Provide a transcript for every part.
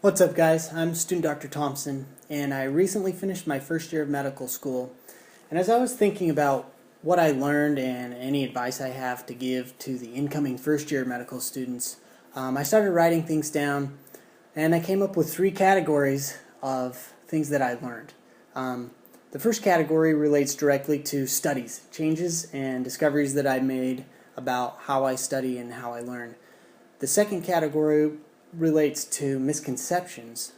What's up, guys? I'm student Dr. Thompson, and I recently finished my first year of medical school. And as I was thinking about what I learned and any advice I have to give to the incoming first year medical students, I started writing things down, and I came up with three categories of things that I learned. The first category relates directly to studies, changes and discoveries that I made about how I study and how I learn. The second category relates to misconceptions,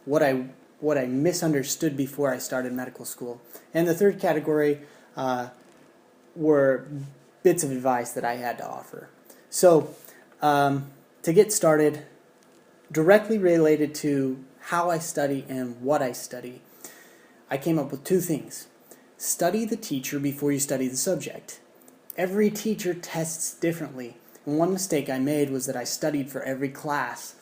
what I misunderstood before I started medical school, and the third category were bits of advice that I had to offer. So, to get started, directly related to how I study and what I study, I came up with two things. Study the teacher before you study the subject. Every teacher tests differently. And one mistake I made was that I studied for every class,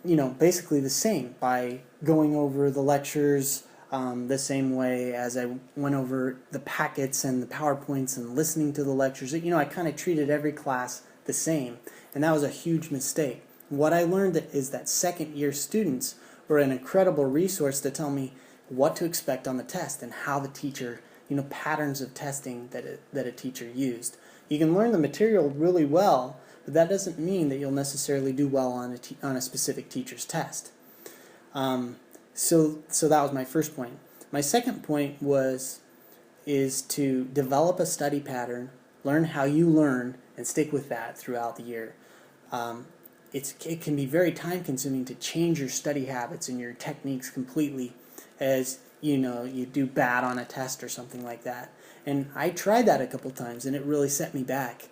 basically the same, by going over the lectures the same way as I went over the packets and the PowerPoints and listening to the lectures. I kind of treated every class the same, and that was a huge mistake. What I learned is that second year students were an incredible resource to tell me what to expect on the test and how the teacher, patterns of testing that a teacher used. You can learn the material really well, but that doesn't mean that you'll necessarily do well on a specific teacher's test. So that was my first point. My second point is to develop a study pattern, learn how you learn, and stick with that throughout the year. It can be very time consuming to change your study habits and your techniques completely as you do bad on a test or something like that. And I tried that a couple times, and it really set me back.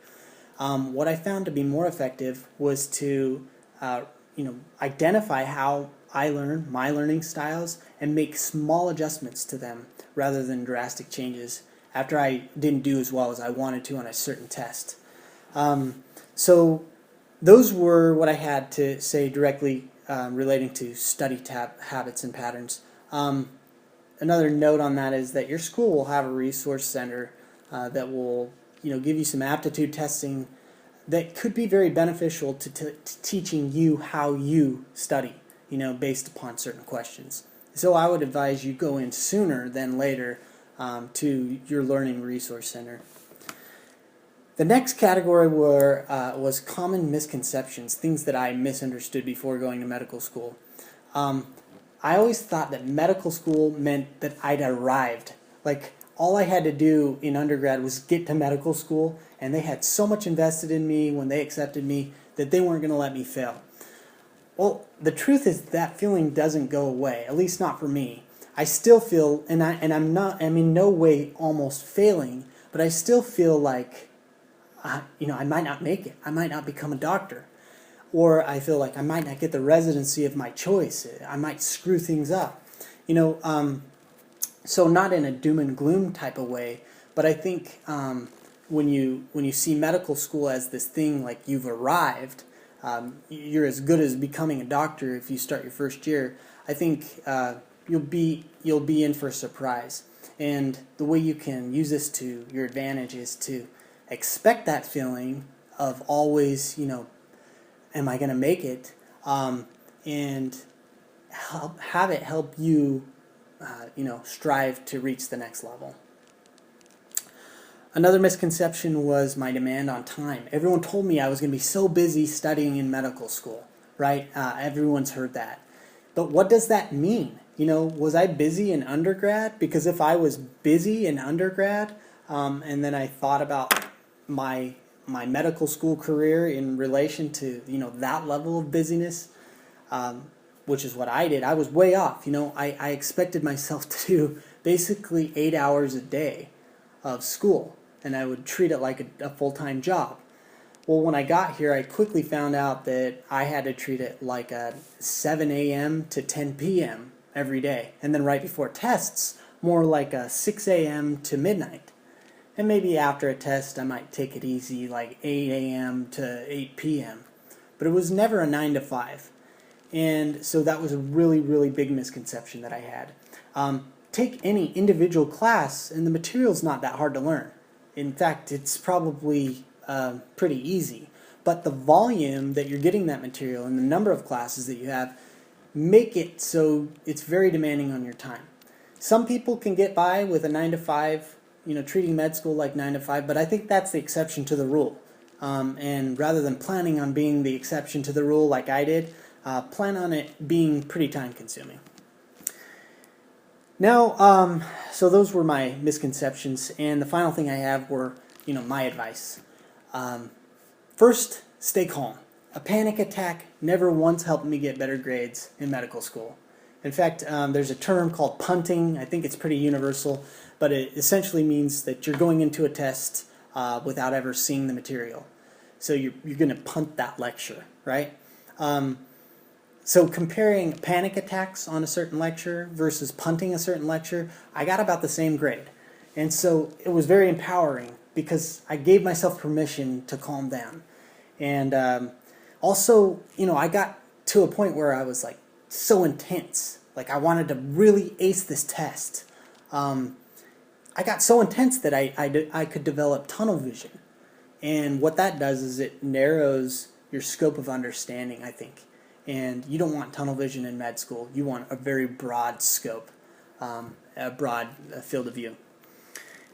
What I found to be more effective was to identify how I learn, my learning styles, and make small adjustments to them rather than drastic changes after I didn't do as well as I wanted to on a certain test. So those were what I had to say directly relating to study habits and patterns. Another note on that is that your school will have a resource center that will give you some aptitude testing that could be very beneficial to teaching you how you study, based upon certain questions. So I would advise you go in sooner than later to your learning resource center. The next category was common misconceptions, things that I misunderstood before going to medical school. I always thought that medical school meant that I'd arrived. Like, all I had to do in undergrad was get to medical school, and they had so much invested in me when they accepted me that they weren't going to let me fail. Well, the truth is that feeling doesn't go away, at least not for me. I still feel, I'm in no way almost failing, but I still feel like, I might not make it. I might not become a doctor. Or I feel like I might not get the residency of my choice. I might screw things up. So not in a doom and gloom type of way, but I think when you see medical school as this thing like you've arrived, you're as good as becoming a doctor if you start your first year. I think you'll be in for a surprise. And the way you can use this to your advantage is to expect that feeling of always, am I going to make it? And have it help you, strive to reach the next level. Another misconception was my demand on time. Everyone told me I was going to be so busy studying in medical school, right? Everyone's heard that. But what does that mean? Was I busy in undergrad? Because if I was busy in undergrad, and then I thought about my medical school career in relation to that level of busyness, which is what I did, I was way off. I expected myself to do basically 8 hours a day of school, and I would treat it like a full-time job. Well, when I got here, I quickly found out that I had to treat it like a 7 a.m. to 10 p.m. every day, and then right before tests, more like a 6 a.m. to midnight. And maybe after a test, I might take it easy, like 8 a.m. to 8 p.m. But it was never a 9 to 5. And so that was a really, really big misconception that I had. Take any individual class, and the material's not that hard to learn. In fact, it's probably pretty easy. but the volume that you're getting that material and the number of classes that you have make it so it's very demanding on your time. Some people can get by with a 9 to 5, treating med school like 9 to 5, but I think that's the exception to the rule. And rather than planning on being the exception to the rule like I did, plan on it being pretty time consuming. Now, so those were my misconceptions, and the final thing I have were, my advice. First, stay calm. A panic attack never once helped me get better grades in medical school. In fact, there's a term called punting. I think it's pretty universal, but it essentially means that you're going into a test without ever seeing the material. So you're going to punt that lecture, right? So comparing panic attacks on a certain lecture versus punting a certain lecture, I got about the same grade. And so it was very empowering because I gave myself permission to calm down. And also, I got to a point where I was like so intense. Like I wanted to really ace this test. I got so intense that I could develop tunnel vision. And what that does is it narrows your scope of understanding, I think. And you don't want tunnel vision in med school. You want a very broad scope, a broad field of view.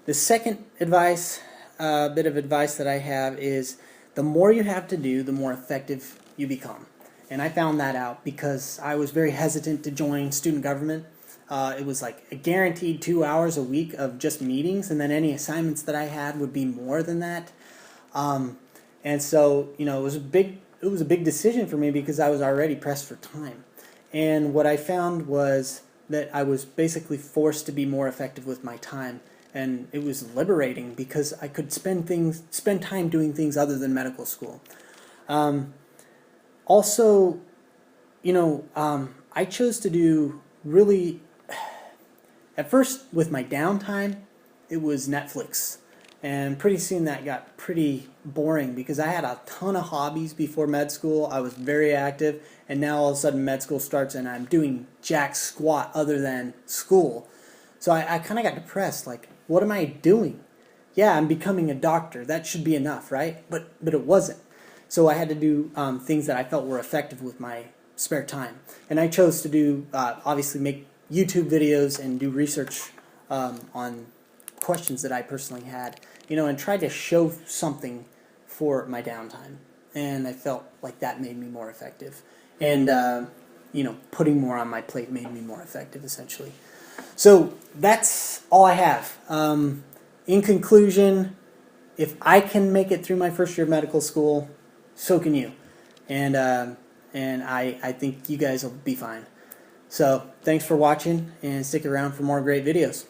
The second bit of advice that I have is the more you have to do, the more effective you become. And I found that out because I was very hesitant to join student government. It was like a guaranteed 2 hours a week of just meetings, and then any assignments that I had would be more than that. And so, it was a big decision for me because I was already pressed for time. And what I found was that I was basically forced to be more effective with my time. And it was liberating because I could spend time doing things other than medical school. Also, I chose to do really, at first with my downtime, it was Netflix. And pretty soon that got pretty boring because I had a ton of hobbies before med school. I was very active, and now all of a sudden med school starts and I'm doing jack squat other than school. So I kind of got depressed, like, what am I doing? Yeah, I'm becoming a doctor. That should be enough, right? But it wasn't. So I had to do things that I felt were effective with my spare time. And I chose to do, obviously, make YouTube videos and do research on questions that I personally had, and tried to show something for my downtime. And I felt like that made me more effective. And, putting more on my plate made me more effective, essentially. So that's all I have. In conclusion, if I can make it through my first year of medical school, so can you. And I think you guys will be fine. So thanks for watching, and stick around for more great videos.